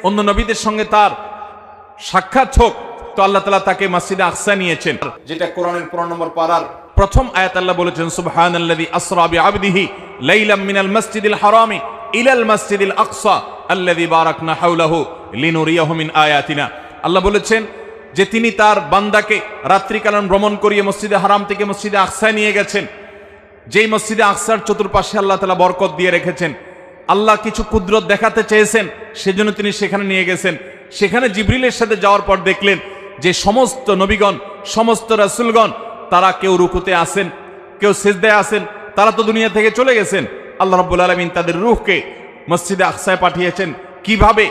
অন্য নবীদের সঙ্গে তার সাক্ষাৎ হোক, তো আল্লাহ তাআলা তাকে মসজিদে আকসা নিয়েছেন, যেটা কোরআনের 15 নম্বর পারার প্রথম আয়াত। আল্লাহ বলেছেন সুবহানাল্লাযী আসরা বিআবদিহি লাইলাম মিনাল মাসজিদিল হারামি ইলাল মাসজিদিল আকসা আল্লাযী বারাকনা হাওলাহু লিনুরিয়াহু মিন আয়াতিনা। আল্লাহ বলেছেন যে তিনি তার বান্দাকে রাত্রিকালীন ভ্রমণ করিয়ে মসজিদে হারাম থেকে মসজিদে আকসায় নিয়ে গেছেন, যেই মসজিদে আকসার চতুর্পাশে আল্লাহ তাআলা বরকত দিয়ে রেখেছেন। আল্লাহ কিছু কুদরত দেখাতে চেয়েছেন, সেজন্য তিনি সেখানে নিয়ে গেছেন। সেখানে জিবরিলের সাথে যাওয়ার পর দেখলেন যে সমস্ত নবীগণ, সমস্ত রাসূলগণ, তারা কেউ রুকুতে আসেন, কেউ সিজদায় আসেন, তারা তো দুনিয়া থেকে চলে গেছেন। আল্লাহ রাব্বুল আলামিন তাদের রূহকে মসজিদে আকসায় পাঠিয়েছেন। কিভাবে,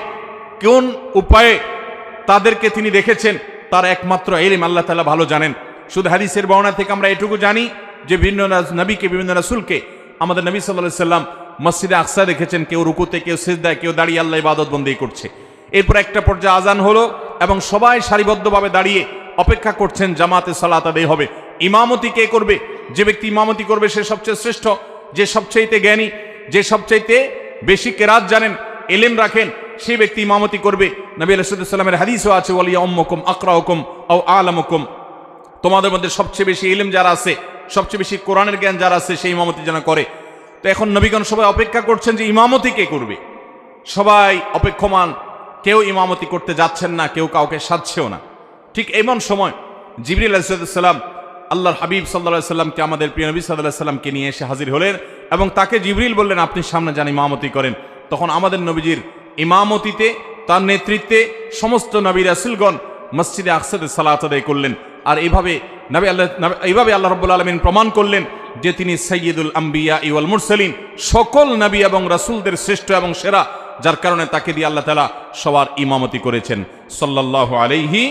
কোন উপায়ে তাদেরকে তিনি দেখেছেন, তার একমাত্র ইলম আল্লাহ তাআলা ভালো জানেন। শুধু হাদিসের বর্ণনা থেকে আমরা এটুকু জানি যে বিভিন্ন নবীকে, বিভিন্ন রাসূলকে আমাদের নবী সাল্লাল্লাহু আলাইহি সাল্লাম মসজিদে আকসা দেখেছেন, কেউ রুকুতে, কেউ সিজদায়, কেউ দাঁড়িয়ে আল্লাহ ইবাদত বন্দেগী করছে। এরপর একটা পর্যায়ে আজান হলো এবং সবাই সারিবদ্ধভাবে দাঁড়িয়ে অপেক্ষা করছেন জামাতে সালাত আদায় হবে। ইমামতি কে করবে? যে ব্যক্তি ইমামতি করবে সে সবচেয়ে শ্রেষ্ঠ, যে সবচাইতে জ্ঞানী, যে সবচাইতে বেশি কেরাত জানেন, ইলম রাখেন, সেই ব্যক্তি ইমামতি করবে। নবী আলাইহিস সালামের হাদিসও আছে ওয়ালিয়া উম্মুকুম আকরাউকুম আও আলামুকুম, তোমাদের মধ্যে সবচেয়ে বেশি ইলম যারা আছে, সবচেয়ে বেশি কোরআনের জ্ঞান যারা আছে, সেই ইমামতি যেন করে। তো এখন নবীগণ সবাই অপেক্ষা করছেন যে ইমামতি কে করবে। সবাই অপেক্ষমান, কেউ ইমামতি করতে যাচ্ছেন না, কেউ কাউকে সাধছেও না। ঠিক এমন সময় জিবরিল আলাইহিস সালাম আল্লাহর হাবিব সাল্লাল্লাহু আলাইহি সাল্লামকে, আমাদের প্রিয় নবী সাল্লাল্লাহু আলাইহি সাল্লামকে নিয়ে এসে হাজির হলেন এবং তাকে জিবরিল বললেন আপনি সামনে যান, ইমামতি করেন। তখন আমাদের নবীজির ইমামতিতে, তার নেতৃত্বে সমস্ত নবী রাসূলগণ মসজিদে আকসাতে সালাত আদায় করলেন। আর এইভাবে আল্লাহ রাব্বুল আলামিন প্রমাণ করলেন যে তিনি সাইয়্যিদুল আম্বিয়া ওয়াল মুরসালিন, সকল নবী এবং রাসূলদের শ্রেষ্ঠ এবং সেরা, যার কারণে তাকে দিয়ে আল্লাহ তাআলা সবার ইমামতি করেছেন সাল্লাল্লাহু আলাইহি